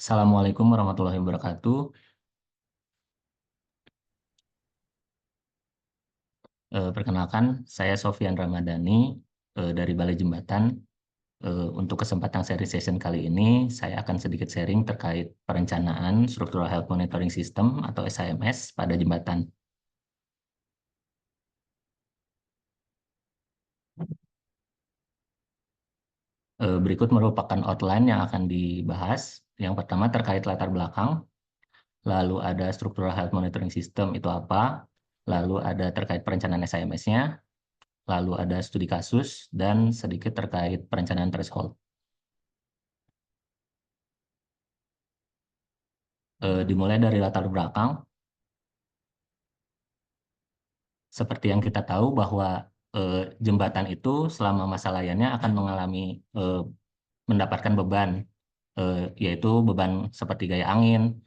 Assalamualaikum warahmatullahi wabarakatuh. Perkenalkan, saya Sofyan Ramadhani dari Balai Jembatan. Untuk kesempatan seri session kali ini, saya akan sedikit sharing terkait perencanaan Structural Health Monitoring System atau SHMS pada jembatan. Berikut merupakan outline yang akan dibahas. Yang pertama terkait latar belakang, lalu ada Structural Health Monitoring System itu apa, lalu ada terkait perencanaan SHMS-nya, lalu ada studi kasus, dan sedikit terkait perencanaan threshold. Dimulai dari latar belakang, seperti yang kita tahu bahwa jembatan itu selama masa layannya akan mengalami mendapatkan beban, yaitu beban seperti gaya angin,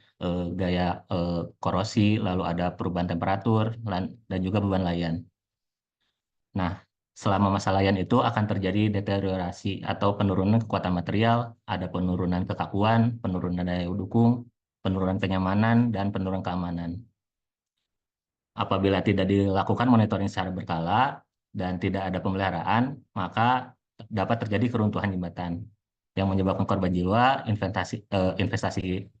gaya korosi, lalu ada perubahan temperatur, dan juga beban layan. Nah, selama masa layan itu akan terjadi deteriorasi atau penurunan kekuatan material, ada penurunan kekakuan, penurunan daya dukung, penurunan kenyamanan, dan penurunan keamanan. Apabila tidak dilakukan monitoring secara berkala dan tidak ada pemeliharaan, maka dapat terjadi keruntuhan jembatan yang menyebabkan korban jiwa, investasi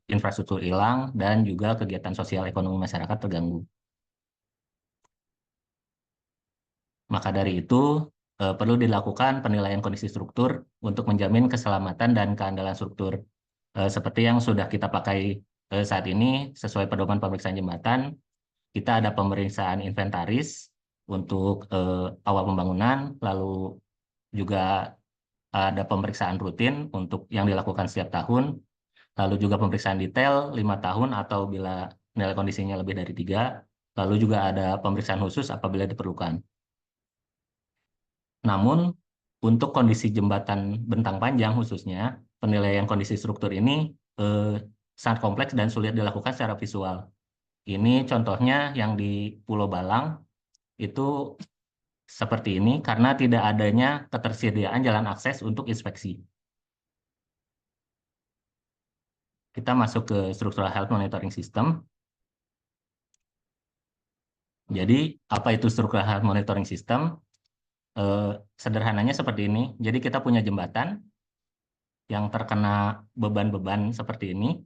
infrastruktur hilang, dan juga kegiatan sosial ekonomi masyarakat terganggu. Maka dari itu, perlu dilakukan penilaian kondisi struktur untuk menjamin keselamatan dan keandalan struktur. Seperti yang sudah kita pakai saat ini, sesuai pedoman pemeriksaan jembatan, kita ada pemeriksaan inventaris untuk awal pembangunan, lalu juga ada pemeriksaan rutin untuk yang dilakukan setiap tahun, lalu juga pemeriksaan detail 5 tahun atau bila nilai kondisinya lebih dari 3, lalu juga ada pemeriksaan khusus apabila diperlukan. Namun, untuk kondisi jembatan bentang panjang khususnya, penilaian kondisi struktur ini sangat kompleks dan sulit dilakukan secara visual. Ini contohnya yang di Pulau Balang, itu seperti ini karena tidak adanya ketersediaan jalan akses untuk inspeksi. Kita masuk ke Structural Health Monitoring System. Jadi, apa itu Structural Health Monitoring System? Sederhananya seperti ini. Jadi, kita punya jembatan yang terkena beban-beban seperti ini.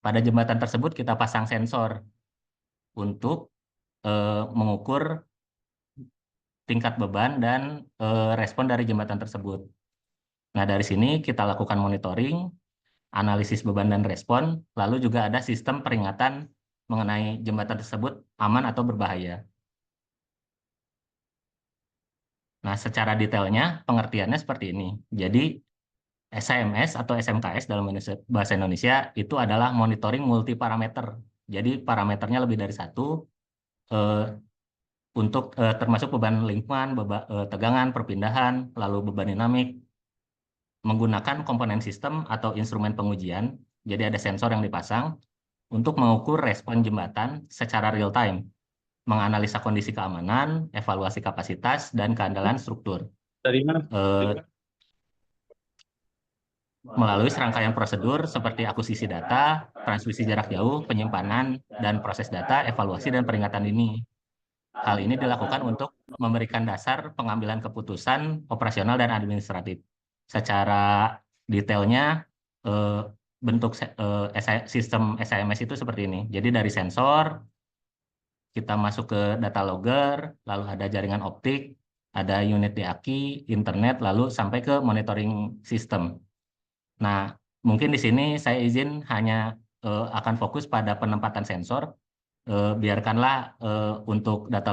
Pada jembatan tersebut, kita pasang sensor untuk mengukur tingkat beban dan respon dari jembatan tersebut. Nah, dari sini kita lakukan monitoring, analisis beban dan respon, lalu juga ada sistem peringatan mengenai jembatan tersebut aman atau berbahaya. Nah, secara detailnya pengertiannya seperti ini. Jadi, SHMS atau SMKS dalam bahasa Indonesia itu adalah monitoring multiparameter. Jadi, parameternya lebih dari satu eh, untuk termasuk beban lingkungan, tegangan, perpindahan, lalu beban dinamik, menggunakan komponen sistem atau instrumen pengujian. Jadi, ada sensor yang dipasang untuk mengukur respon jembatan secara real time, menganalisa kondisi keamanan, evaluasi kapasitas, dan keandalan struktur. Dari mana? Melalui serangkaian prosedur seperti akuisisi data, transmisi jarak jauh, penyimpanan, dan proses data, evaluasi, dan peringatan dini. Hal ini dilakukan untuk memberikan dasar pengambilan keputusan operasional dan administratif. Secara detailnya, bentuk sistem SHMS itu seperti ini. Jadi dari sensor, kita masuk ke data logger, lalu ada jaringan optik, ada unit DAQ, internet, lalu sampai ke monitoring system. Nah, mungkin di sini saya izin hanya akan fokus pada penempatan sensor. Biarkanlah untuk data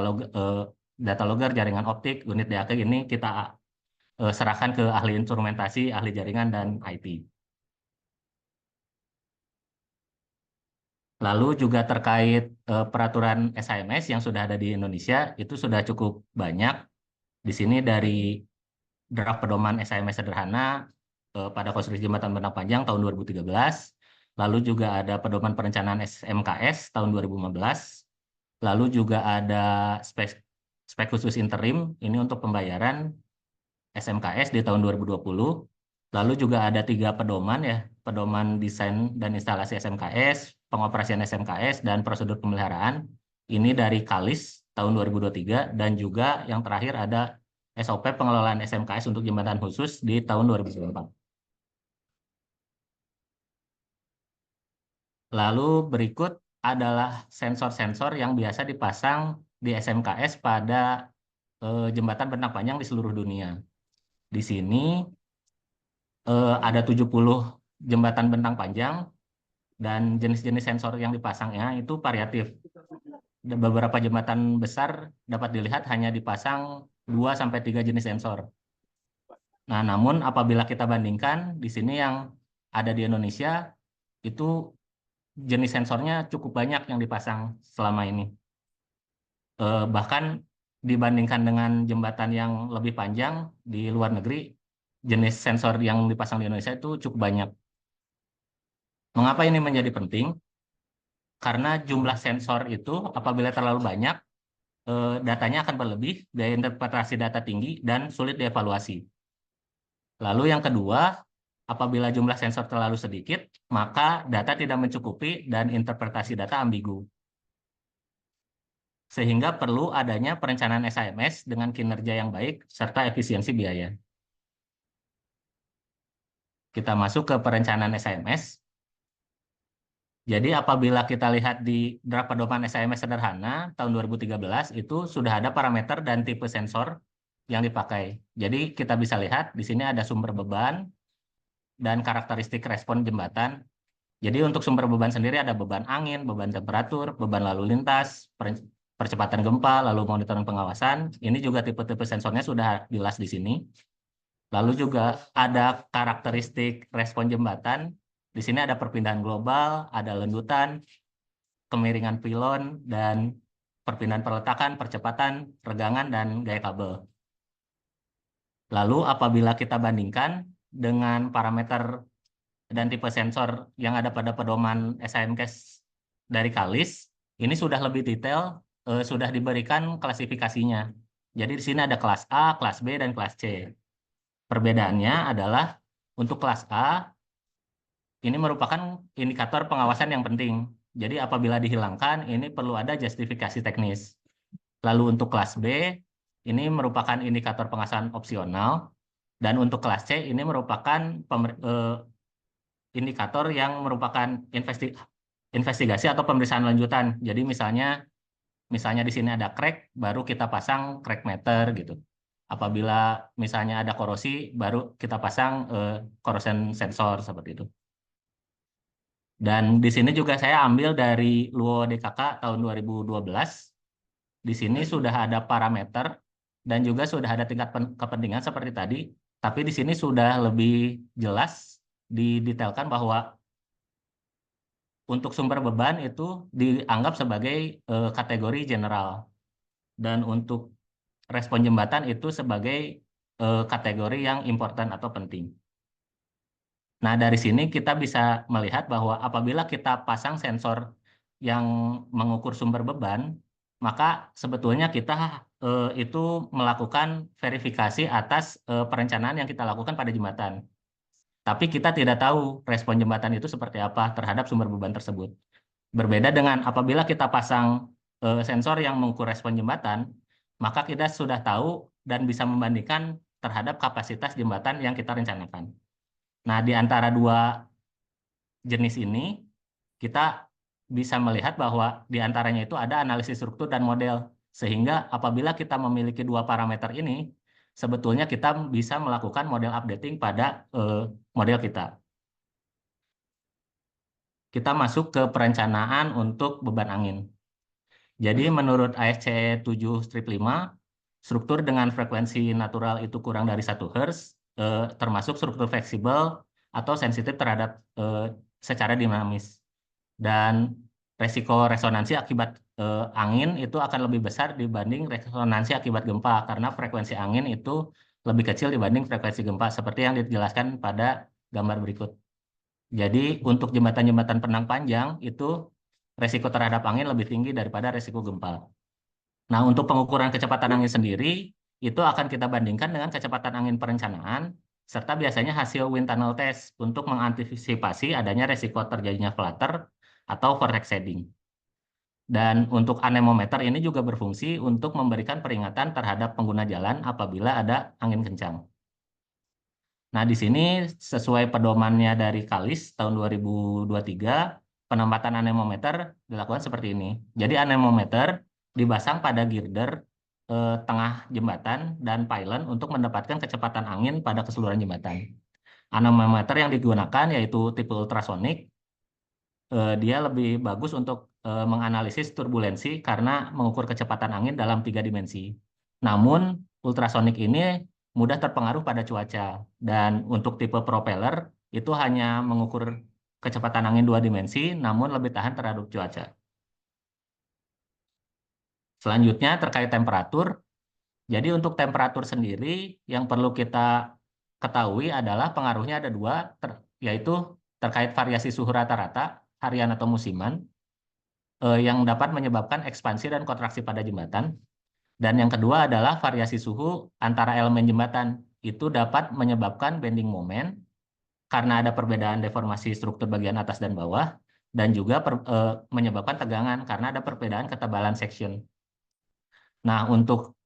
logger, jaringan optik, unit DAQ ini kita serahkan ke ahli instrumentasi, ahli jaringan, dan IT. Lalu juga terkait peraturan SHMS yang sudah ada di Indonesia, itu sudah cukup banyak. Di sini dari draft pedoman SHMS sederhana pada konstruksi jembatan bentang panjang tahun 2013, lalu juga ada pedoman perencanaan SMKS tahun 2015, lalu juga ada spek khusus interim ini untuk pembayaran SMKS di tahun 2020, lalu juga ada 3 pedoman ya pedoman desain dan instalasi SMKS, pengoperasian SMKS, dan prosedur pemeliharaan. Ini dari KALIS tahun 2023, dan juga yang terakhir ada SOP pengelolaan SMKS untuk jembatan khusus di tahun 2024. Lalu berikut adalah sensor-sensor yang biasa dipasang di SMKS pada jembatan bentang panjang di seluruh dunia. Di sini ada 70 jembatan bentang panjang, dan jenis-jenis sensor yang dipasangnya itu variatif. Beberapa jembatan besar dapat dilihat hanya dipasang 2-3 jenis sensor. Nah, namun apabila kita bandingkan di sini yang ada di Indonesia, itu jenis sensornya cukup banyak yang dipasang selama ini. Bahkan dibandingkan dengan jembatan yang lebih panjang di luar negeri, jenis sensor yang dipasang di Indonesia itu cukup banyak. Mengapa ini menjadi penting? Karena jumlah sensor itu apabila terlalu banyak, datanya akan berlebih, biaya interpretasi data tinggi, dan sulit dievaluasi. Lalu yang kedua, apabila jumlah sensor terlalu sedikit, maka data tidak mencukupi dan interpretasi data ambigu. Sehingga perlu adanya perencanaan SAMS dengan kinerja yang baik serta efisiensi biaya. Kita masuk ke perencanaan SAMS. Jadi apabila kita lihat di draft pedoman SAMS sederhana tahun 2013, itu sudah ada parameter dan tipe sensor yang dipakai. Jadi kita bisa lihat di sini ada sumber beban dan karakteristik respon jembatan. Jadi untuk sumber beban sendiri ada beban angin, beban temperatur, beban lalu lintas, percepatan gempa, lalu monitoring pengawasan. Ini juga tipe-tipe sensornya sudah jelas di sini. Lalu juga ada karakteristik respon jembatan. Di sini ada perpindahan global, ada lendutan, kemiringan pilon, dan perpindahan perletakan, percepatan, regangan, dan gaya kabel. Lalu apabila kita bandingkan dengan parameter dan tipe sensor yang ada pada pedoman SAMKes dari KALIS, ini sudah lebih detail, sudah diberikan klasifikasinya. Jadi di sini ada kelas A, kelas B, dan kelas C. Perbedaannya adalah untuk kelas A, ini merupakan indikator pengawasan yang penting. Jadi apabila dihilangkan, ini perlu ada justifikasi teknis. Lalu untuk kelas B, ini merupakan indikator pengawasan opsional. Dan untuk kelas C, ini merupakan indikator yang merupakan investigasi atau pemeriksaan lanjutan. Jadi misalnya di sini ada crack, baru kita pasang crack meter gitu. Apabila misalnya ada korosi, baru kita pasang corrosion sensor seperti itu. Dan di sini juga saya ambil dari Luo DKK tahun 2012. Di sini sudah ada parameter dan juga sudah ada tingkat kepentingan seperti tadi, tapi di sini sudah lebih jelas didetailkan bahwa untuk sumber beban itu dianggap sebagai kategori general, dan untuk respon jembatan itu sebagai kategori yang important atau penting. Nah, dari sini kita bisa melihat bahwa apabila kita pasang sensor yang mengukur sumber beban, maka sebetulnya kita itu melakukan verifikasi atas perencanaan yang kita lakukan pada jembatan. Tapi kita tidak tahu respon jembatan itu seperti apa terhadap sumber beban tersebut. Berbeda dengan apabila kita pasang sensor yang mengukur respon jembatan, maka kita sudah tahu dan bisa membandingkan terhadap kapasitas jembatan yang kita rencanakan. Nah, di antara dua jenis ini, kita bisa melihat bahwa di antaranya itu ada analisis struktur dan model. Sehingga apabila kita memiliki dua parameter ini, sebetulnya kita bisa melakukan model updating pada model kita. Kita masuk ke perencanaan untuk beban angin. Jadi menurut ASC 7-5, struktur dengan frekuensi natural itu kurang dari 1 Hz, termasuk struktur fleksibel atau sensitif terhadap secara dinamis. Dan resiko resonansi akibat angin itu akan lebih besar dibanding resonansi akibat gempa, karena frekuensi angin itu lebih kecil dibanding frekuensi gempa, seperti yang dijelaskan pada gambar berikut. Jadi untuk jembatan-jembatan penang panjang itu resiko terhadap angin lebih tinggi daripada resiko gempa. Nah, untuk pengukuran kecepatan angin sendiri, itu akan kita bandingkan dengan kecepatan angin perencanaan serta biasanya hasil wind tunnel test untuk mengantisipasi adanya resiko terjadinya flutter atau vortex shedding. Dan untuk anemometer ini juga berfungsi untuk memberikan peringatan terhadap pengguna jalan apabila ada angin kencang. Nah, di sini sesuai pedomannya dari Kalis tahun 2023, penempatan anemometer dilakukan seperti ini. Jadi anemometer dipasang pada girder tengah jembatan dan pylon untuk mendapatkan kecepatan angin pada keseluruhan jembatan. Anemometer yang digunakan yaitu tipe ultrasonik. Dia lebih bagus untuk menganalisis turbulensi karena mengukur kecepatan angin dalam 3 dimensi. Namun, ultrasonik ini mudah terpengaruh pada cuaca. Dan untuk tipe propeller, itu hanya mengukur kecepatan angin 2 dimensi, namun lebih tahan terhadap cuaca. Selanjutnya, terkait temperatur. Jadi untuk temperatur sendiri, yang perlu kita ketahui adalah pengaruhnya ada dua, yaitu terkait variasi suhu rata-rata, harian atau musiman, yang dapat menyebabkan ekspansi dan kontraksi pada jembatan. Dan yang kedua adalah variasi suhu antara elemen jembatan. Itu dapat menyebabkan bending moment karena ada perbedaan deformasi struktur bagian atas dan bawah, dan juga menyebabkan tegangan karena ada perbedaan ketebalan section. Nah, untuk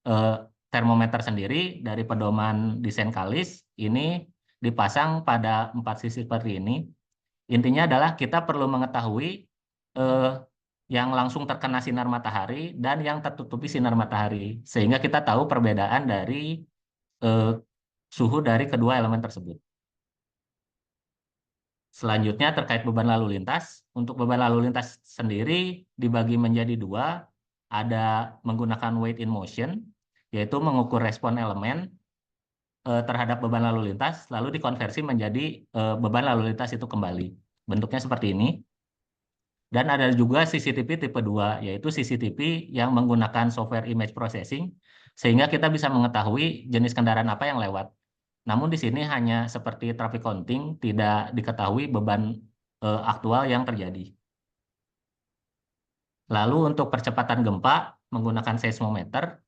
termometer sendiri dari pedoman desain Kalis ini dipasang pada 4 sisi seperti ini. Intinya adalah kita perlu mengetahui eh, yang langsung terkena sinar matahari dan yang tertutupi sinar matahari, sehingga kita tahu perbedaan dari eh, suhu dari kedua elemen tersebut. Selanjutnya terkait beban lalu lintas. Untuk beban lalu lintas sendiri dibagi menjadi dua, ada menggunakan weight in motion, yaitu mengukur respon elemen terhadap beban lalu lintas, lalu dikonversi menjadi beban lalu lintas itu kembali. Bentuknya seperti ini. Dan ada juga CCTV tipe 2, yaitu CCTV yang menggunakan software image processing, sehingga kita bisa mengetahui jenis kendaraan apa yang lewat. Namun di sini hanya seperti traffic counting, tidak diketahui beban aktual yang terjadi. Lalu untuk percepatan gempa menggunakan seismometer,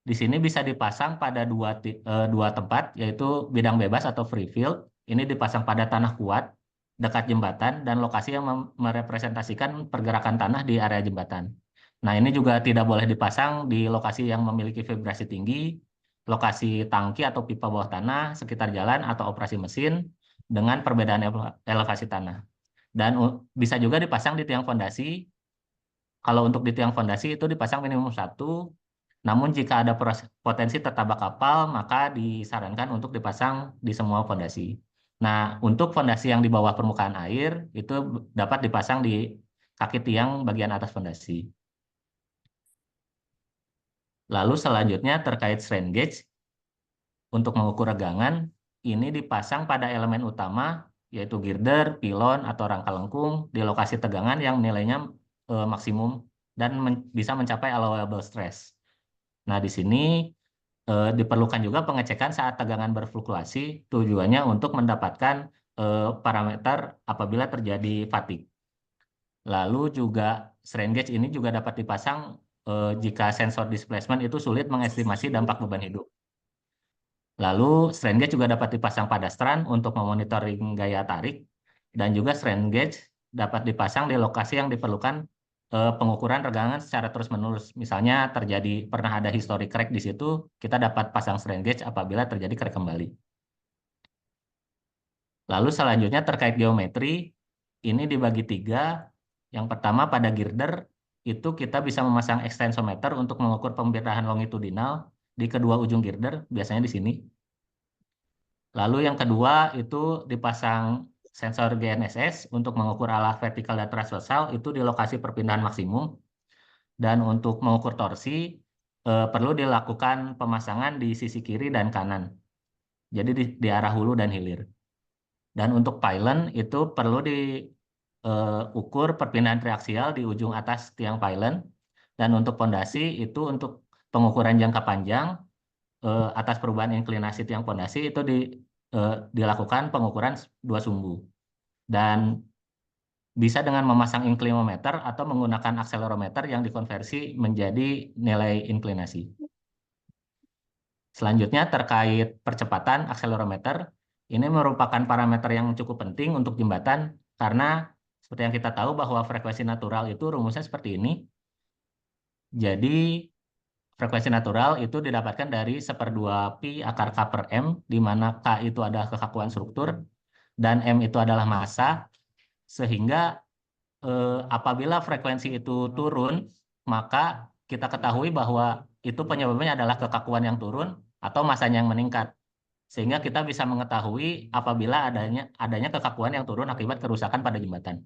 di sini bisa dipasang pada dua tempat, yaitu bidang bebas atau free field. Ini dipasang pada tanah kuat, dekat jembatan, dan lokasi yang merepresentasikan pergerakan tanah di area jembatan. Nah, ini juga tidak boleh dipasang di lokasi yang memiliki vibrasi tinggi, lokasi tangki atau pipa bawah tanah, sekitar jalan atau operasi mesin, dengan perbedaan elevasi tanah. Dan bisa juga dipasang di tiang fondasi. Kalau untuk di tiang fondasi itu dipasang minimum 1, namun jika ada potensi tertabak kapal, maka disarankan untuk dipasang di semua fondasi. Nah, untuk fondasi yang di bawah permukaan air, itu dapat dipasang di kaki tiang bagian atas fondasi. Lalu selanjutnya terkait strain gauge, untuk mengukur regangan, ini dipasang pada elemen utama, yaitu girder, pilon, atau rangka lengkung, di lokasi tegangan yang nilainya maksimum dan bisa mencapai allowable stress. Nah, di sini diperlukan juga pengecekan saat tegangan berfluktuasi, tujuannya untuk mendapatkan parameter apabila terjadi fatigue. Lalu juga strain gauge ini juga dapat dipasang jika sensor displacement itu sulit mengestimasi dampak beban hidup. Lalu strain gauge juga dapat dipasang pada strand untuk memonitoring gaya tarik, dan juga strain gauge dapat dipasang di lokasi yang diperlukan pengukuran regangan secara terus-menerus. Misalnya pernah ada history crack di situ, kita dapat pasang strain gauge apabila terjadi crack kembali. Lalu selanjutnya terkait geometri, ini dibagi 3. Yang pertama pada girder, itu kita bisa memasang extensometer untuk mengukur pembedahan longitudinal di kedua ujung girder, biasanya di sini. Lalu yang kedua itu dipasang sensor GNSS untuk mengukur arah vertikal dan transversal itu di lokasi perpindahan maksimum. Dan untuk mengukur torsi perlu dilakukan pemasangan di sisi kiri dan kanan. Jadi di arah hulu dan hilir. Dan untuk pylon itu perlu diukur perpindahan triaksial di ujung atas tiang pylon. Dan untuk pondasi itu untuk pengukuran jangka panjang atas perubahan inklinasi tiang pondasi itu dilakukan pengukuran 2 sumbu. Dan bisa dengan memasang inklinometer atau menggunakan akselerometer yang dikonversi menjadi nilai inklinasi. Selanjutnya terkait percepatan akselerometer, ini merupakan parameter yang cukup penting untuk jembatan karena seperti yang kita tahu bahwa frekuensi natural itu rumusnya seperti ini. Jadi frekuensi natural itu didapatkan dari 1/2 pi akar K per M, di mana K itu adalah kekakuan struktur dan M itu adalah massa, sehingga apabila frekuensi itu turun, maka kita ketahui bahwa itu penyebabnya adalah kekakuan yang turun atau massanya yang meningkat. Sehingga kita bisa mengetahui apabila adanya kekakuan yang turun akibat kerusakan pada jembatan.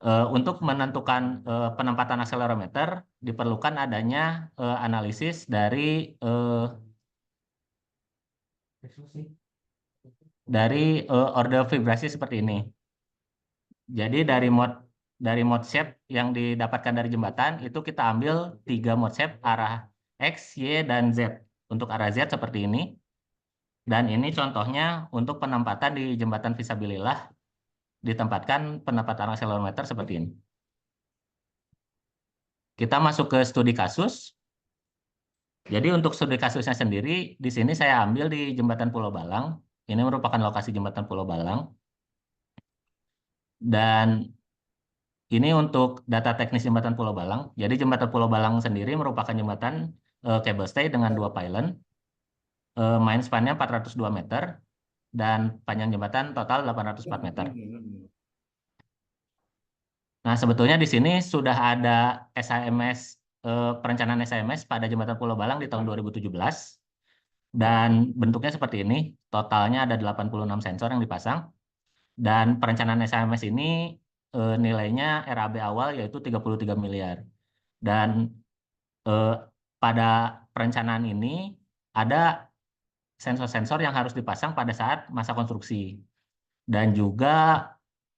Untuk menentukan penempatan akselerometer, diperlukan adanya analisis dari order vibrasi seperti ini. Jadi dari mode shape yang didapatkan dari jembatan itu kita ambil 3 mode shape arah X, Y, dan Z. Untuk arah Z seperti ini. Dan ini contohnya untuk penempatan di jembatan Visabilillah ditempatkan penempatan akselerometer seperti ini. Kita masuk ke studi kasus. Jadi untuk studi kasusnya sendiri, di sini saya ambil di Jembatan Pulau Balang. Ini merupakan lokasi Jembatan Pulau Balang. Dan ini untuk data teknis Jembatan Pulau Balang. Jadi Jembatan Pulau Balang sendiri merupakan jembatan cable stay dengan 2 pylon. Main span-nya 402 meter. Dan panjang jembatan total 804 meter. Nah, sebetulnya di sini sudah ada SHMS, perencanaan SHMS pada Jembatan Pulau Balang di tahun 2017. Dan bentuknya seperti ini, totalnya ada 86 sensor yang dipasang. Dan perencanaan SHMS ini nilainya RAB awal yaitu 33 miliar. Dan pada perencanaan ini ada sensor-sensor yang harus dipasang pada saat masa konstruksi. Dan juga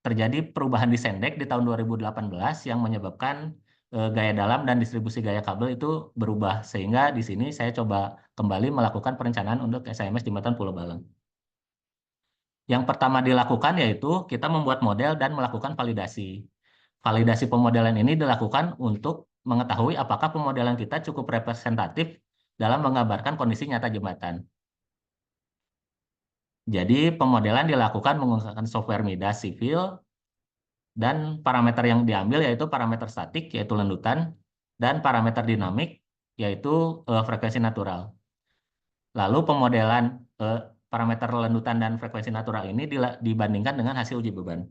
terjadi perubahan di Sendek di tahun 2018 yang menyebabkan gaya dalam dan distribusi gaya kabel itu berubah. Sehingga di sini saya coba kembali melakukan perencanaan untuk SHMS Jembatan Pulau Balang. Yang pertama dilakukan yaitu kita membuat model dan melakukan validasi. Validasi pemodelan ini dilakukan untuk mengetahui apakah pemodelan kita cukup representatif dalam menggambarkan kondisi nyata jembatan. Jadi pemodelan dilakukan menggunakan software Midas Civil dan parameter yang diambil yaitu parameter statik yaitu lendutan dan parameter dinamik yaitu frekuensi natural. Lalu pemodelan parameter lendutan dan frekuensi natural ini dibandingkan dengan hasil uji beban.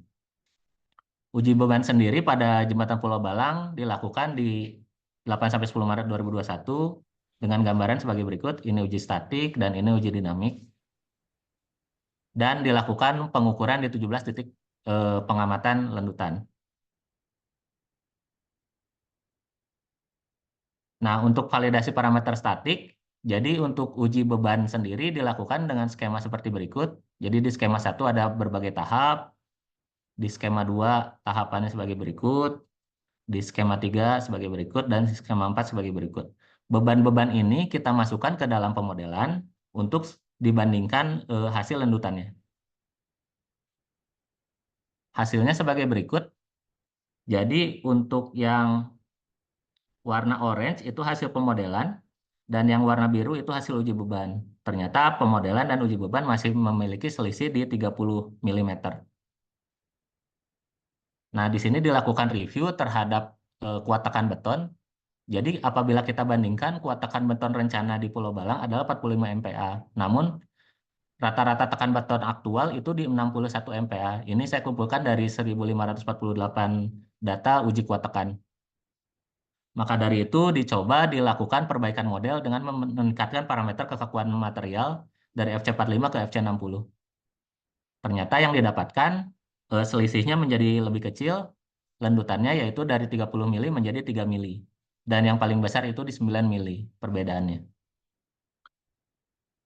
Uji beban sendiri pada Jembatan Pulau Balang dilakukan di 8-10 Maret 2021 dengan gambaran sebagai berikut. Ini uji statik dan ini uji dinamik. Dan dilakukan pengukuran di 17 titik pengamatan lendutan. Nah, untuk validasi parameter statik, jadi untuk uji beban sendiri dilakukan dengan skema seperti berikut. Jadi di skema 1 ada berbagai tahap, di skema 2 tahapannya sebagai berikut, di skema 3 sebagai berikut, dan di skema 4 sebagai berikut. Beban-beban ini kita masukkan ke dalam pemodelan untuk dibandingkan hasil lendutannya. Hasilnya sebagai berikut. Jadi untuk yang warna orange itu hasil pemodelan, dan yang warna biru itu hasil uji beban. Ternyata pemodelan dan uji beban masih memiliki selisih di 30 mm. Nah, di sini dilakukan review terhadap kuat tekan beton. Jadi apabila kita bandingkan kuat tekan beton rencana di Pulau Balang adalah 45 MPa. Namun rata-rata tekan beton aktual itu di 61 MPa. Ini saya kumpulkan dari 1548 data uji kuat tekan. Maka dari itu dicoba dilakukan perbaikan model dengan meningkatkan parameter kekakuan material dari FC45 ke FC60. Ternyata yang didapatkan selisihnya menjadi lebih kecil, lendutannya yaitu dari 30 mili menjadi 3 mili. Dan yang paling besar itu di 9 mili perbedaannya.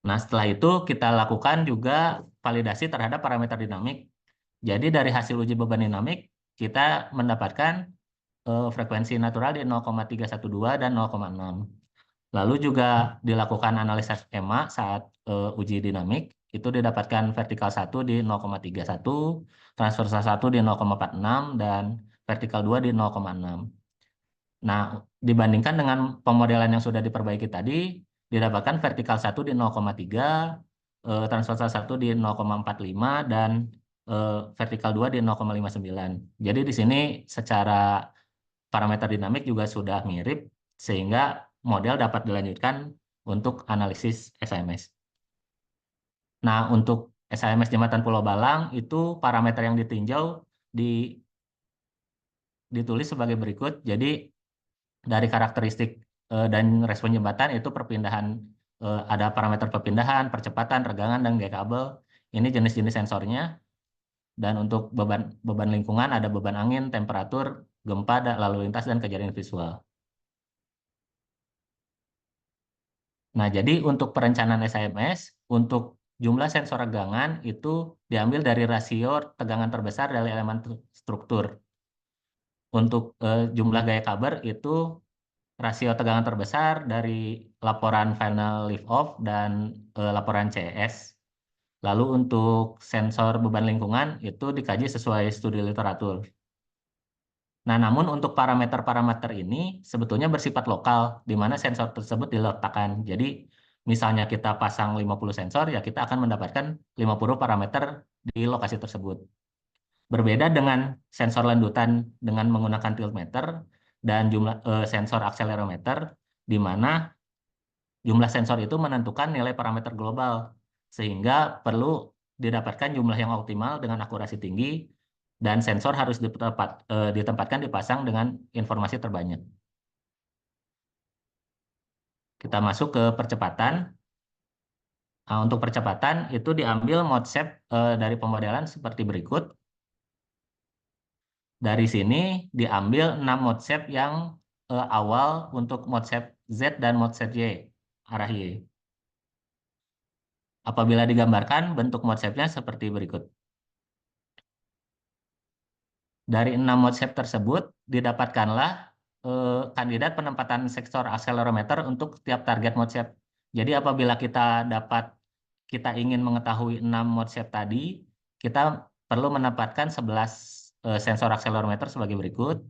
Nah, setelah itu kita lakukan juga validasi terhadap parameter dinamik. Jadi dari hasil uji beban dinamik, kita mendapatkan frekuensi natural di 0,312 dan 0,6. Lalu juga dilakukan analisa skema saat uji dinamik, itu didapatkan vertikal 1 di 0,31, transversal 1 di 0,46, dan vertikal 2 di 0,6. Nah, dibandingkan dengan pemodelan yang sudah diperbaiki tadi, didapatkan vertikal 1 di 0,3, transversal 1 di 0,45, dan vertikal 2 di 0,59. Jadi di sini secara parameter dinamik juga sudah mirip, sehingga model dapat dilanjutkan untuk analisis SIMS. Nah, untuk SIMS Jembatan Pulau Balang itu parameter yang ditinjau ditulis sebagai berikut. Jadi dari karakteristik dan respon jembatan itu perpindahan, ada parameter perpindahan, percepatan, regangan, dan gaya kabel. Ini jenis-jenis sensornya. Dan untuk beban lingkungan ada beban angin, temperatur, gempa, lalu lintas, dan kejadian visual. Nah, jadi untuk perencanaan SIMS, untuk jumlah sensor regangan itu diambil dari rasio tegangan terbesar dari elemen struktur. Untuk jumlah gaya kabel itu rasio tegangan terbesar dari laporan final lift off dan laporan CS. Lalu untuk sensor beban lingkungan itu dikaji sesuai studi literatur. Nah, namun untuk parameter-parameter ini sebetulnya bersifat lokal, di mana sensor tersebut diletakkan. Jadi, misalnya kita pasang 50 sensor, ya kita akan mendapatkan 50 parameter di lokasi tersebut. Berbeda dengan sensor landutan dengan menggunakan tiltmeter dan jumlah sensor akselerometer, di mana jumlah sensor itu menentukan nilai parameter global, sehingga perlu didapatkan jumlah yang optimal dengan akurasi tinggi, dan sensor harus ditempatkan dipasang dengan informasi terbanyak. Kita masuk ke percepatan. Nah, untuk percepatan itu diambil mode shape dari pemodelan seperti berikut. Dari sini diambil 6 mode shape yang awal untuk mode shape Z dan mode shape Y, arah Y. Apabila digambarkan, bentuk mode shape-nya seperti berikut. Dari 6 mode shape tersebut, didapatkanlah kandidat penempatan sektor akselerometer untuk tiap target mode shape. Jadi apabila kita ingin mengetahui 6 mode shape tadi, kita perlu menempatkan 11 sensor akselerometer sebagai berikut.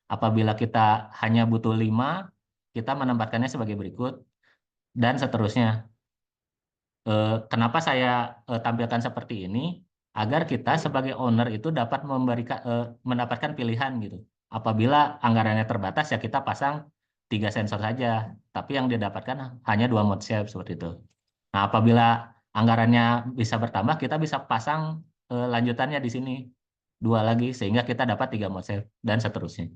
Apabila kita hanya butuh 5, kita menempatkannya sebagai berikut, dan seterusnya. Kenapa saya tampilkan seperti ini? Agar kita sebagai owner itu dapat mendapatkan pilihan gitu. Apabila anggarannya terbatas, ya kita pasang 3 sensor saja, tapi yang didapatkan hanya 2 mode shape seperti itu. Nah, apabila anggarannya bisa bertambah, kita bisa pasang lanjutannya di sini 2 lagi, sehingga kita dapat 3 mode shape, dan seterusnya.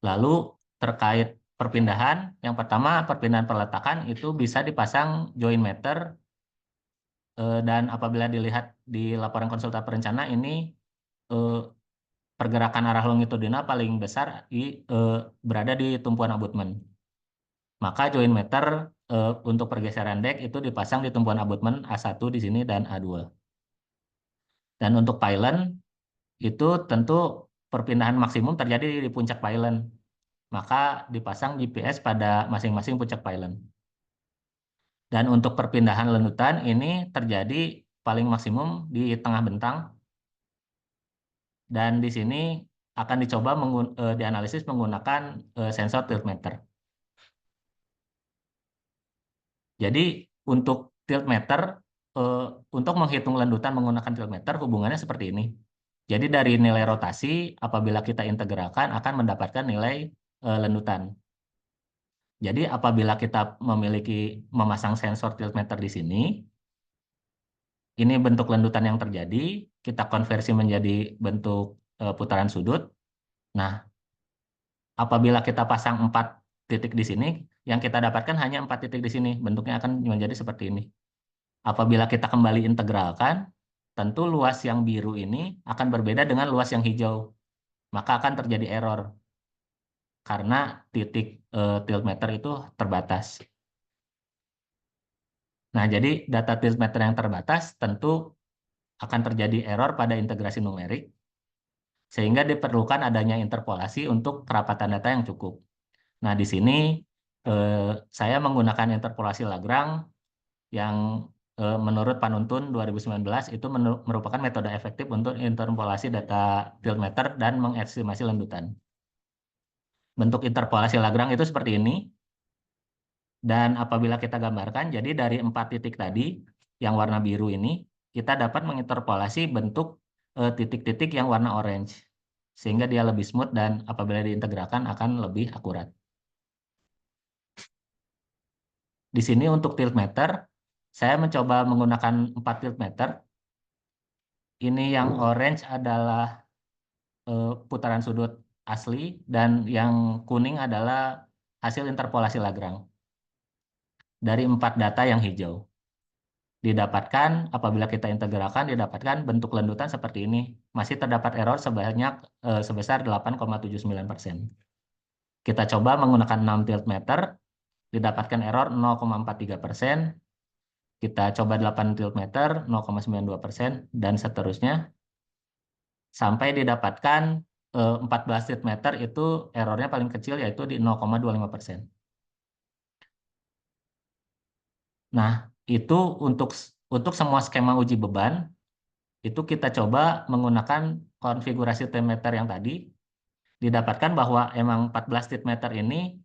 Lalu terkait perpindahan, yang pertama perpindahan peletakan itu bisa dipasang joint meter, dan apabila dilihat di laporan konsultan perencana ini pergerakan arah longitudinal paling besar berada di tumpuan abutmen. Maka joint meter untuk pergeseran dek itu dipasang di tumpuan abutmen A1 di sini dan A2. Dan untuk pylon itu tentu perpindahan maksimum terjadi di puncak pylon. Maka dipasang GPS pada masing-masing puncak pylon. Dan untuk perpindahan landutan ini terjadi paling maksimum di tengah bentang. Dan di sini akan dicoba dianalisis menggunakan sensor tiltmeter. Jadi untuk tiltmeter, untuk menghitung landutan menggunakan tiltmeter hubungannya seperti ini. Jadi dari nilai rotasi apabila kita integralkan akan mendapatkan nilai landutan. Jadi apabila kita memasang sensor tiltmeter di sini, ini bentuk landutan yang terjadi, kita konversi menjadi bentuk putaran sudut. Nah, apabila kita pasang 4 titik di sini, yang kita dapatkan hanya 4 titik di sini. Bentuknya akan menjadi seperti ini. Apabila kita kembali integralkan, tentu luas yang biru ini akan berbeda dengan luas yang hijau. Maka akan terjadi error. Karena titik tiltmeter itu terbatas. Nah, jadi data tiltmeter yang terbatas tentu akan terjadi error pada integrasi numerik, sehingga diperlukan adanya interpolasi untuk kerapatan data yang cukup. Nah, di sini saya menggunakan interpolasi Lagrange yang menurut Panuntun 2019 itu merupakan metode efektif untuk interpolasi data tiltmeter dan mengestimasi landutan. Bentuk interpolasi Lagrange itu seperti ini. Dan apabila kita gambarkan, jadi dari 4 titik tadi yang warna biru ini, kita dapat menginterpolasi bentuk titik-titik yang warna orange. Sehingga dia lebih smooth dan apabila diintegralkan akan lebih akurat. Di sini untuk tiltmeter, saya mencoba menggunakan 4 tiltmeter. Ini yang orange adalah putaran sudut asli dan yang kuning adalah hasil interpolasi Lagrange dari 4 data yang hijau. Didapatkan apabila kita integralkan didapatkan bentuk lendutan seperti ini. Masih terdapat error sebesar 8,79%. Kita coba menggunakan 6 tiltmeter, didapatkan error 0,43%. Kita coba 8 tiltmeter 0,92% dan seterusnya sampai didapatkan 14 tiltmeter itu errornya paling kecil yaitu di 0,25%. Nah, itu untuk semua skema uji beban itu kita coba menggunakan konfigurasi tiltmeter yang tadi, didapatkan bahwa emang 14 tiltmeter ini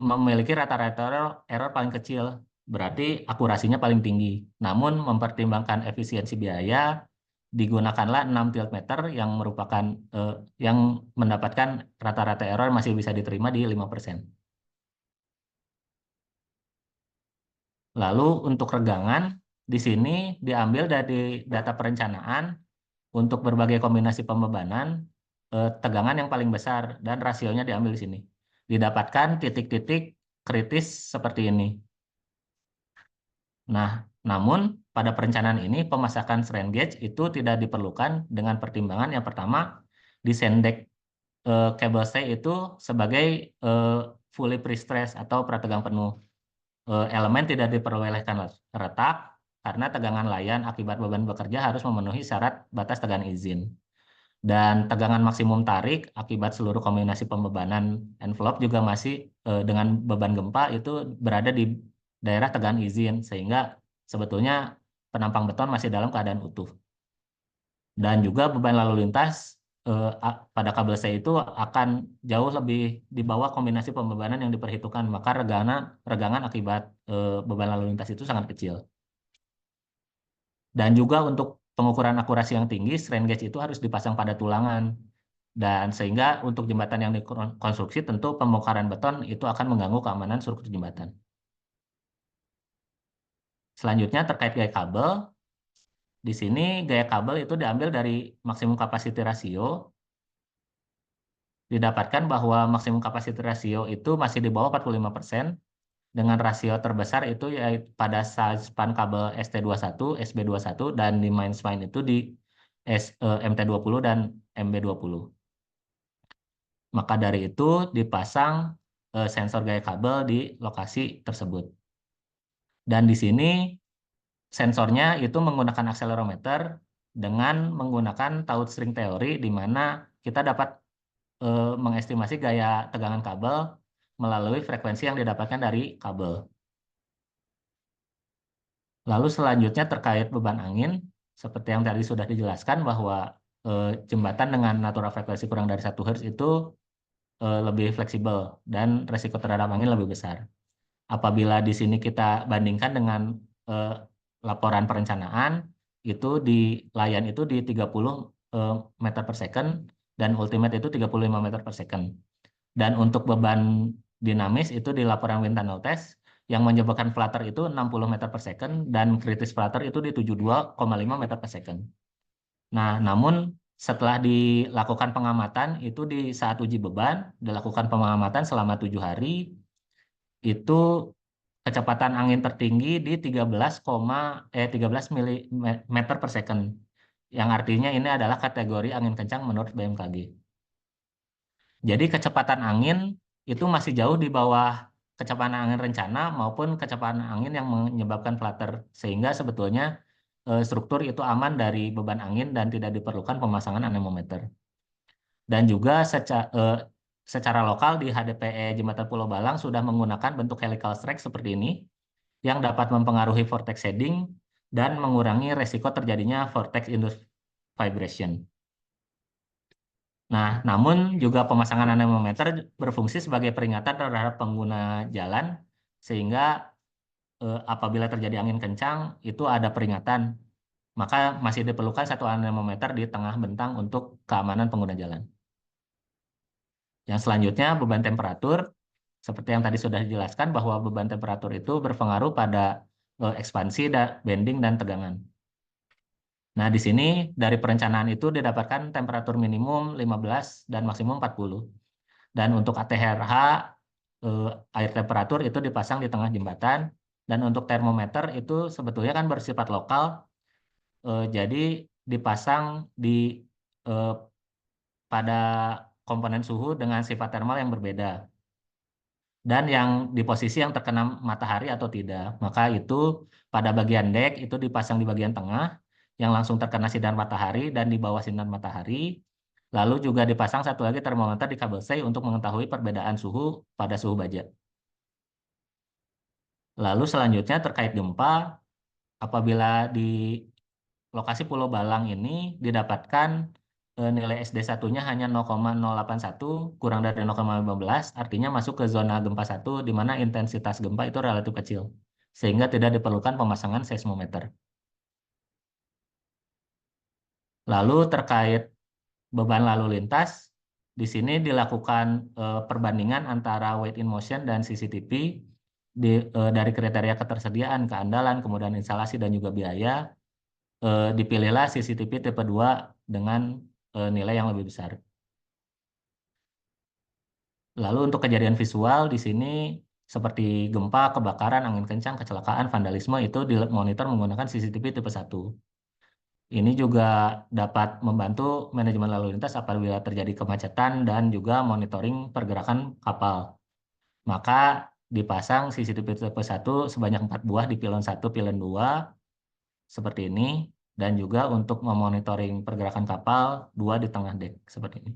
memiliki rata-rata error paling kecil, berarti akurasinya paling tinggi. Namun mempertimbangkan efisiensi biaya, digunakanlah 6 tiltmeter yang merupakan yang mendapatkan rata-rata error masih bisa diterima di 5%. Lalu untuk regangan, di sini diambil dari data perencanaan untuk berbagai kombinasi pembebanan, tegangan yang paling besar dan rasionya diambil di sini. Didapatkan titik-titik kritis seperti ini. Nah, namun pada perencanaan ini pemasakan strain gauge itu tidak diperlukan dengan pertimbangan yang pertama, disendek kabel stay itu sebagai fully pre-stress atau prategang penuh. Elemen tidak diperbolehkan retak karena tegangan layan akibat beban bekerja harus memenuhi syarat batas tegangan izin. Dan tegangan maksimum tarik akibat seluruh kombinasi pembebanan envelope juga masih dengan beban gempa itu berada di daerah tegangan izin, sehingga sebetulnya penampang beton masih dalam keadaan utuh. Dan juga beban lalu lintas pada kabel C itu akan jauh lebih di bawah kombinasi pembebanan yang diperhitungkan, maka regangan akibat beban lalu lintas itu sangat kecil. Dan juga untuk pengukuran akurasi yang tinggi, strain gauge itu harus dipasang pada tulangan. Dan sehingga untuk jembatan yang dikonstruksi tentu pembongkaran beton itu akan mengganggu keamanan struktur jembatan. Selanjutnya terkait gaya kabel, di sini gaya kabel itu diambil dari maksimum capacity ratio. Didapatkan bahwa maksimum capacity ratio itu masih di bawah 45%, dengan rasio terbesar itu yaitu pada span kabel ST21, SB21, dan di main spine itu di MT20 dan MB20. Maka dari itu dipasang sensor gaya kabel di lokasi tersebut. Dan di sini sensornya itu menggunakan akselerometer dengan menggunakan taught string teori di mana kita dapat mengestimasi gaya tegangan kabel melalui frekuensi yang didapatkan dari kabel. Lalu selanjutnya terkait beban angin, seperti yang tadi sudah dijelaskan bahwa jembatan dengan natural frekuensi kurang dari 1 Hz itu lebih fleksibel dan resiko terhadap angin lebih besar. Apabila di sini kita bandingkan dengan laporan perencanaan, itu di layan itu di 30 meter per second dan ultimate itu 35 meter per second. Dan untuk beban dinamis itu di laporan wind tunnel test yang menyebabkan flutter itu 60 meter per second dan kritis flutter itu di 72,5 meter per second. Nah, namun setelah dilakukan pengamatan itu di saat uji beban, dilakukan pengamatan selama 7 hari, itu kecepatan angin tertinggi di 13 meter per second. Yang artinya ini adalah kategori angin kencang menurut BMKG. Jadi kecepatan angin itu masih jauh di bawah kecepatan angin rencana maupun kecepatan angin yang menyebabkan flutter. Sehingga sebetulnya struktur itu aman dari beban angin dan tidak diperlukan pemasangan anemometer. Dan juga secara lokal di HDPE Jembatan Pulau Balang sudah menggunakan bentuk helical strike seperti ini yang dapat mempengaruhi vortex shedding dan mengurangi resiko terjadinya vortex induced vibration. Nah, namun juga pemasangan anemometer berfungsi sebagai peringatan terhadap pengguna jalan sehingga apabila terjadi angin kencang itu ada peringatan, maka masih diperlukan satu anemometer di tengah bentang untuk keamanan pengguna jalan. Yang selanjutnya beban temperatur, seperti yang tadi sudah dijelaskan bahwa beban temperatur itu berpengaruh pada ekspansi, bending, dan tegangan. Nah, di sini dari perencanaan itu didapatkan temperatur minimum 15 dan maksimum 40. Dan untuk ATRH, air temperatur itu dipasang di tengah jembatan. Dan untuk termometer itu sebetulnya kan bersifat lokal, jadi dipasang di eh, pada komponen suhu dengan sifat termal yang berbeda. Dan yang di posisi yang terkena matahari atau tidak. Maka itu pada bagian deck itu dipasang di bagian tengah yang langsung terkena sinar matahari dan di bawah sinar matahari. Lalu juga dipasang satu lagi termometer di kabel C untuk mengetahui perbedaan suhu pada suhu baja. Lalu selanjutnya terkait gempa, apabila di lokasi Pulau Balang ini didapatkan nilai SD1-nya hanya 0,081 kurang dari 0,15, artinya masuk ke zona gempa 1 di mana intensitas gempa itu relatif kecil, sehingga tidak diperlukan pemasangan seismometer. Lalu terkait beban lalu lintas, di sini dilakukan perbandingan antara weight in motion dan CCTV dari kriteria ketersediaan, keandalan, kemudian instalasi, dan juga biaya. Dipilihlah CCTV tipe 2 dengan nilai yang lebih besar. Lalu untuk kejadian visual di sini seperti gempa, kebakaran, angin kencang, kecelakaan, vandalisme itu dimonitor menggunakan CCTV tipe 1. Ini juga dapat membantu manajemen lalu lintas apabila terjadi kemacetan dan juga monitoring pergerakan kapal. Maka dipasang CCTV tipe 1 sebanyak 4 buah di pilon 1, pilon 2 seperti ini, dan juga untuk memonitoring pergerakan kapal 2 di tengah dek seperti ini.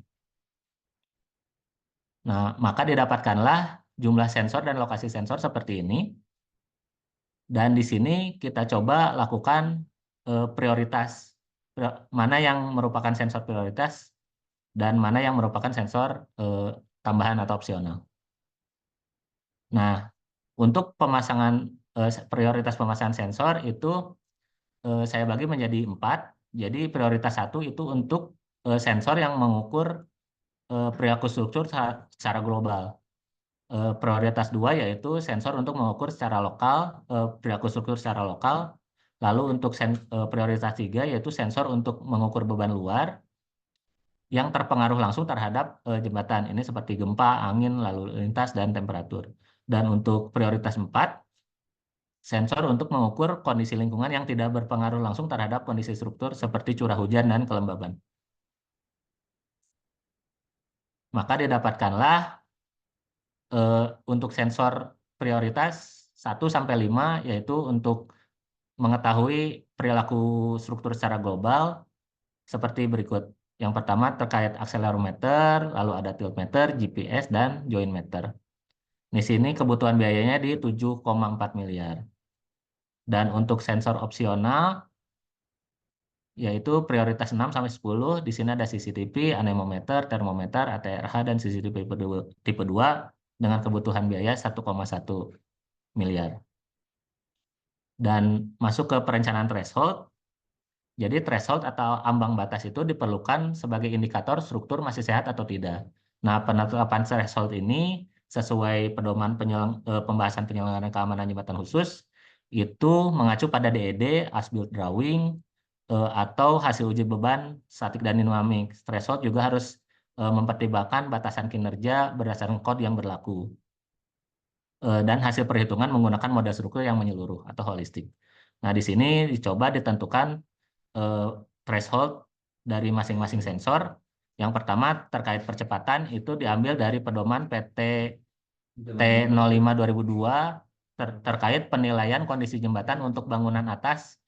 Nah, maka didapatkanlah jumlah sensor dan lokasi sensor seperti ini. Dan di sini kita coba lakukan prioritas, mana yang merupakan sensor prioritas dan mana yang merupakan sensor tambahan atau opsional. Nah, untuk pemasangan prioritas pemasangan sensor itu saya bagi menjadi 4. Jadi prioritas 1 itu untuk sensor yang mengukur perilaku struktur secara global. Prioritas 2 yaitu sensor untuk mengukur secara lokal, perilaku struktur secara lokal. Lalu untuk prioritas 3 yaitu sensor untuk mengukur beban luar yang terpengaruh langsung terhadap jembatan. Ini seperti gempa, angin, lalu lintas, dan temperatur. Dan untuk prioritas 4, sensor untuk mengukur kondisi lingkungan yang tidak berpengaruh langsung terhadap kondisi struktur seperti curah hujan dan kelembaban. Maka didapatkanlah untuk sensor prioritas 1-5 yaitu untuk mengetahui perilaku struktur secara global seperti berikut. Yang pertama terkait akselerometer, lalu ada tiltmeter, GPS, dan jointmeter. Di sini kebutuhan biayanya di 7,4 miliar. Dan untuk sensor opsional yaitu prioritas 6-10, di sini ada CCTV, anemometer, termometer, ATRH, dan CCTV tipe 2 dengan kebutuhan biaya 1,1 miliar. Dan masuk ke perencanaan threshold. Jadi threshold atau ambang batas itu diperlukan sebagai indikator struktur masih sehat atau tidak. Nah, penetapan threshold ini sesuai pedoman pembahasan penyelenggaraan keamanan jembatan khusus itu mengacu pada DED, as-built drawing, atau hasil uji beban statik dan dinamik. Threshold juga harus mempertimbangkan batasan kinerja berdasarkan kode yang berlaku. Dan hasil perhitungan menggunakan model struktur yang menyeluruh atau holistik. Nah, di sini dicoba ditentukan threshold dari masing-masing sensor. Yang pertama terkait percepatan itu diambil dari pedoman PT T05 2002 terkait penilaian kondisi jembatan untuk bangunan atas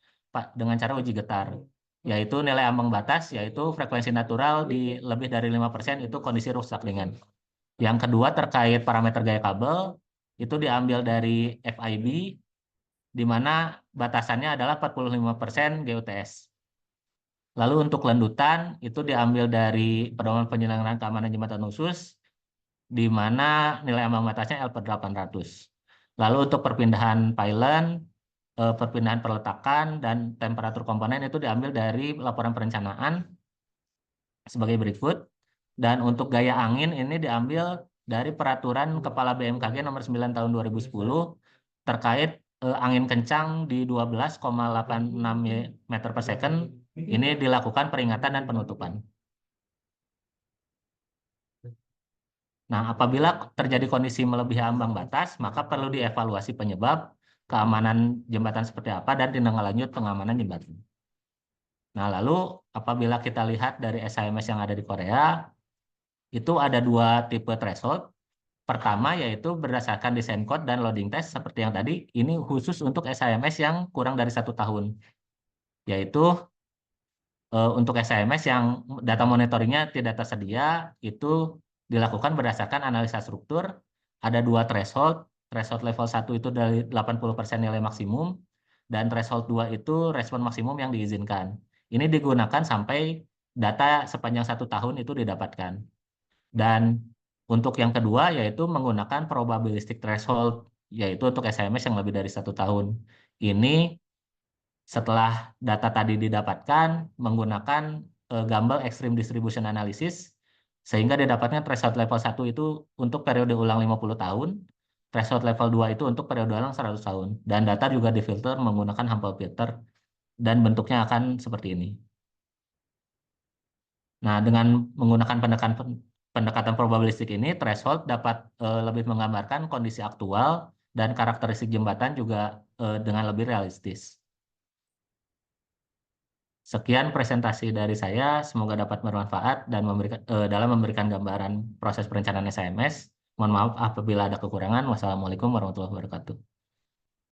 dengan cara uji getar. Yaitu nilai ambang batas, yaitu frekuensi natural di lebih dari 5% itu kondisi rusak ringan. Yang kedua terkait parameter gaya kabel, itu diambil dari FIB, di mana batasannya adalah 45% GUTS. Lalu untuk lendutan, itu diambil dari pedoman penyelenggaraan keamanan jembatan khusus, di mana nilai ambang batasnya L/800. Lalu untuk perpindahan pylon, perpindahan perletakan, dan temperatur komponen itu diambil dari laporan perencanaan sebagai berikut. Dan untuk gaya angin ini diambil dari peraturan Kepala BMKG nomor 9 tahun 2010 terkait angin kencang di 12,86 meter per second. Ini dilakukan peringatan dan penutupan. Nah, apabila terjadi kondisi melebihi ambang batas, maka perlu dievaluasi penyebab, keamanan jembatan seperti apa, dan tindak lanjut pengamanan jembatan. Nah, lalu apabila kita lihat dari SIMS yang ada di Korea, itu ada dua tipe threshold. Pertama yaitu berdasarkan desain code dan loading test seperti yang tadi, ini khusus untuk SIMS yang kurang dari 1 tahun. Yaitu untuk SIMS yang data monitoringnya tidak tersedia, itu dilakukan berdasarkan analisa struktur. Ada dua threshold. Threshold level 1 itu dari 80% nilai maksimum, dan threshold 2 itu respon maksimum yang diizinkan. Ini digunakan sampai data sepanjang 1 tahun itu didapatkan. Dan untuk yang kedua yaitu menggunakan probabilistic threshold, yaitu untuk SIMS yang lebih dari 1 tahun. Ini setelah data tadi didapatkan menggunakan Gumbel Extreme Distribution Analysis, sehingga didapatnya threshold level 1 itu untuk periode ulang 50 tahun, threshold level 2 itu untuk periode ulang 100 tahun. Dan data juga difilter menggunakan Humpel filter, dan bentuknya akan seperti ini. Nah, dengan menggunakan pendekatan probabilistik ini, threshold dapat lebih menggambarkan kondisi aktual dan karakteristik jembatan juga dengan lebih realistis. Sekian presentasi dari saya, semoga dapat bermanfaat dan dalam memberikan gambaran proses perencanaan SMS. Mohon maaf apabila ada kekurangan. Wassalamualaikum warahmatullahi wabarakatuh.